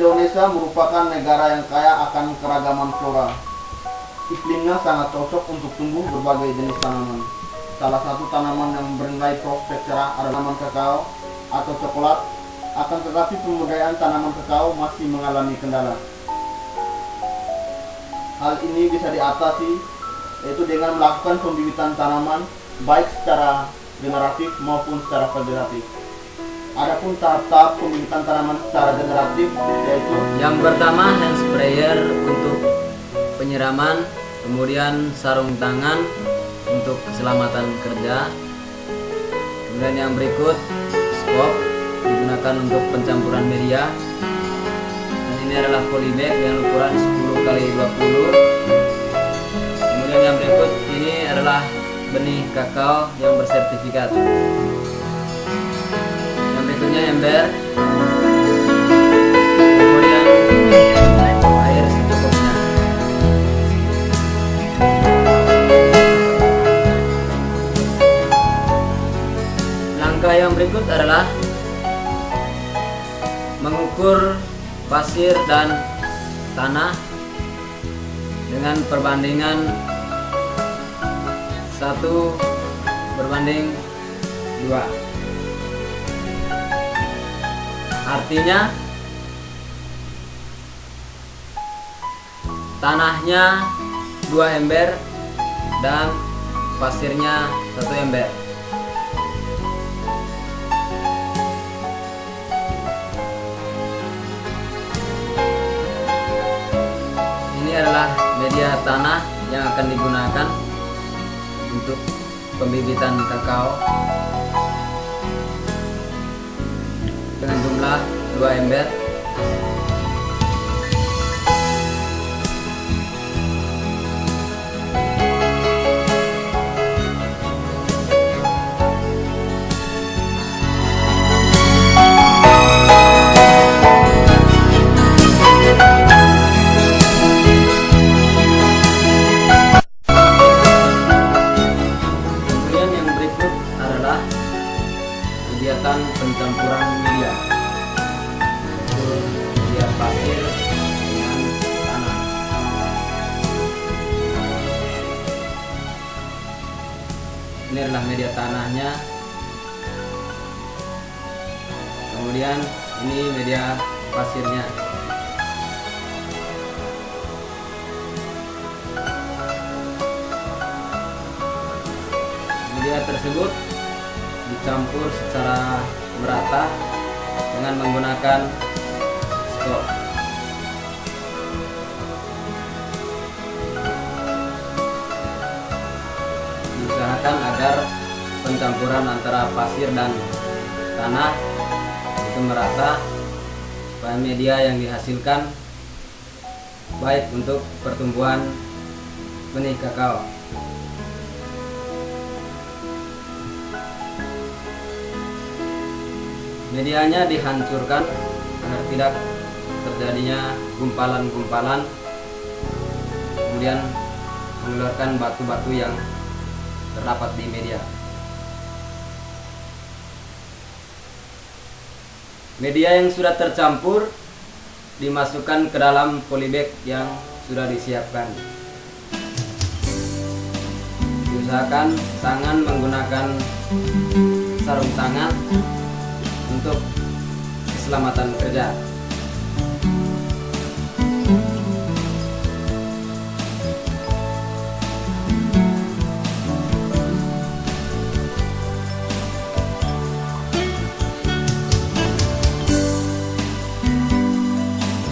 Indonesia merupakan negara yang kaya akan keragaman flora. Iklimnya sangat cocok untuk tumbuh berbagai jenis tanaman. Salah satu tanaman yang bernilai prospek cerah adalah tanaman kakao atau coklat. Akan tetapi pembudidayaan tanaman kakao masih mengalami kendala. Hal ini bisa diatasi yaitu dengan melakukan pembibitan tanaman baik secara generatif maupun secara vegetatif. Adapun tahap-tahap pembibitan tanaman secara generatif yaitu yang pertama hand sprayer untuk penyiraman, kemudian sarung tangan untuk keselamatan kerja, kemudian yang berikut skop digunakan untuk pencampuran media, dan ini adalah polybag yang ukuran 10x20. Kemudian yang berikut ini adalah benih kakao yang bersertifikat. Yang berikutnya ember, kemudian air secukupnya. Langkah yang berikut adalah mengukur pasir dan tanah dengan perbandingan 1:2. Artinya tanahnya 2 ember dan pasirnya 1 ember. Ini adalah media tanah yang akan digunakan untuk pembibitan kakao dengan jumlah 2 ember. Kegiatan pencampuran media, yaitu media pasir dengan tanah. Ini adalah media tanahnya, kemudian ini media pasirnya. Media tersebut dicampur secara merata dengan menggunakan skop. Diusahakan agar pencampuran antara pasir dan tanah itu merata supaya media yang dihasilkan baik untuk pertumbuhan benih kakao. Medianya dihancurkan agar tidak terjadinya gumpalan-gumpalan, kemudian mengeluarkan batu-batu yang terdapat di media. Media yang sudah tercampur dimasukkan ke dalam polybag yang sudah disiapkan. Diusahakan tangan menggunakan sarung tangan untuk keselamatan kerja.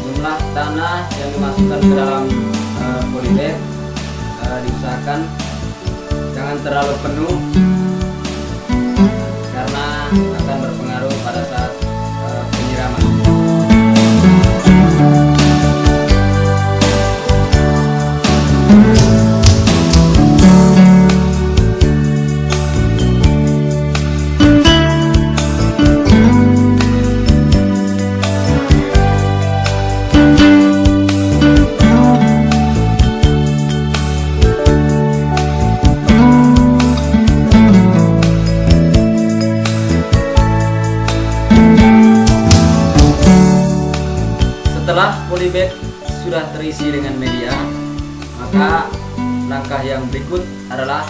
Jumlah tanah yang dimasukkan ke dalam polybag diusahakan jangan terlalu penuh karena akan berpengaruh pada saat penyiraman. Setelah polybag sudah terisi dengan media, maka langkah yang berikut adalah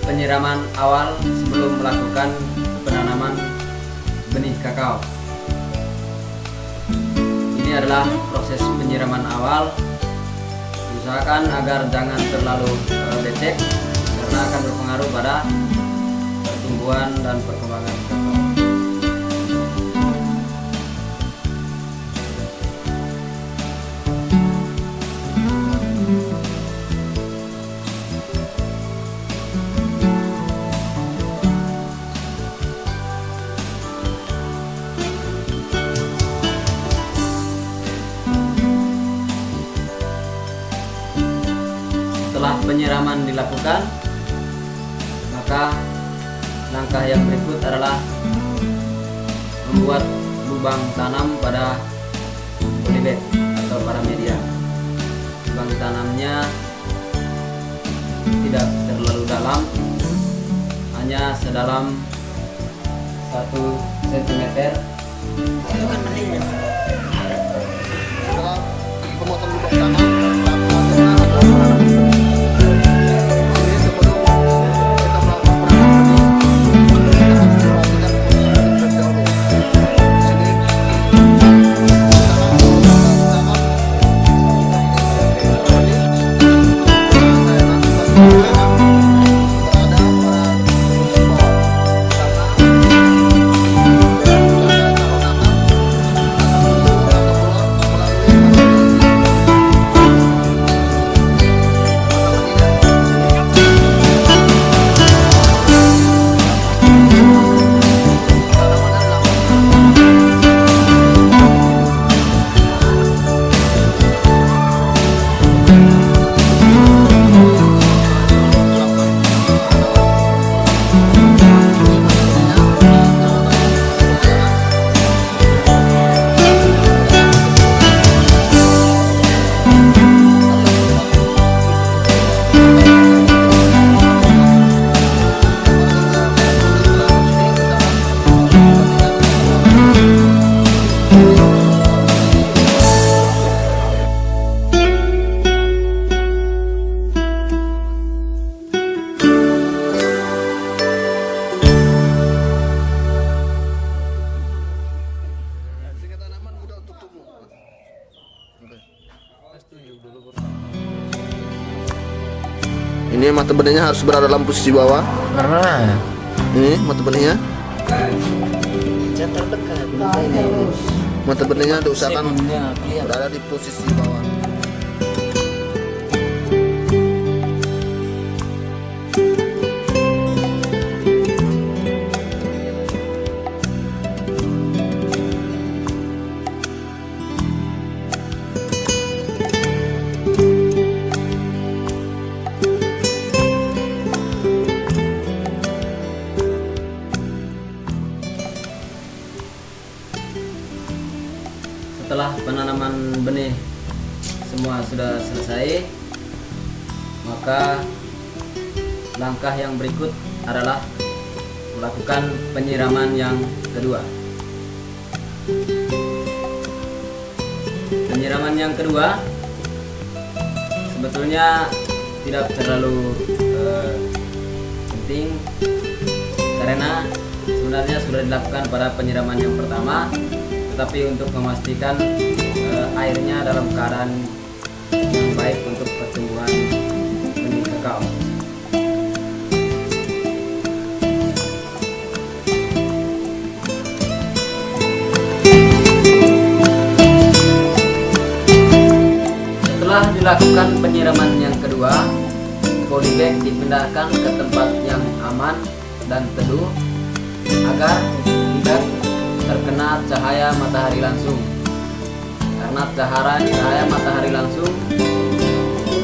penyiraman awal sebelum melakukan penanaman benih kakao. Ini adalah proses penyiraman awal. Usahakan agar jangan terlalu becek karena akan berpengaruh pada pertumbuhan dan perkembangan kakao. Setelah penyiraman dilakukan, maka langkah yang berikut adalah membuat lubang tanam pada polybag atau pada media. Lubang tanamnya tidak terlalu dalam, hanya sedalam 1 cm. Setelah pembuatan lubang tanam, ini mata benihnya harus berada dalam posisi bawah. Karena Ini mata benihnya. terdekat Mata benihnya diusahakan segmennya kelihatan. berada di posisi bawah. Setelah penanaman benih semua sudah selesai, maka langkah yang berikut adalah melakukan penyiraman yang kedua. Penyiraman yang kedua sebetulnya tidak terlalu penting karena sebenarnya sudah dilakukan pada penyiraman yang pertama, tetapi untuk memastikan airnya dalam keadaan yang baik untuk pertumbuhan benih kakao. Setelah dilakukan penyiraman yang kedua, polybag dipindahkan ke tempat yang aman dan teduh agar tidak terkena cahaya matahari langsung, karena cahaya matahari langsung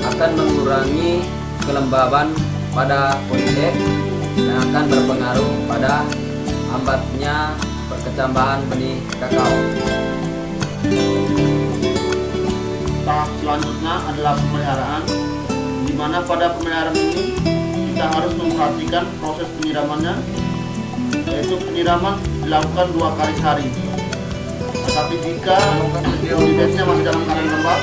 akan mengurangi kelembaban pada polybag yang akan berpengaruh pada lambatnya perkecambahan benih kakao. Tahap selanjutnya adalah pemeliharaan, di mana pada pemeliharaan ini kita harus memperhatikan proses penyiramannya, yaitu penyiraman dilakukan 2 kali sehari. Tetapi jika geolibetnya masih dalam keadaan lembab,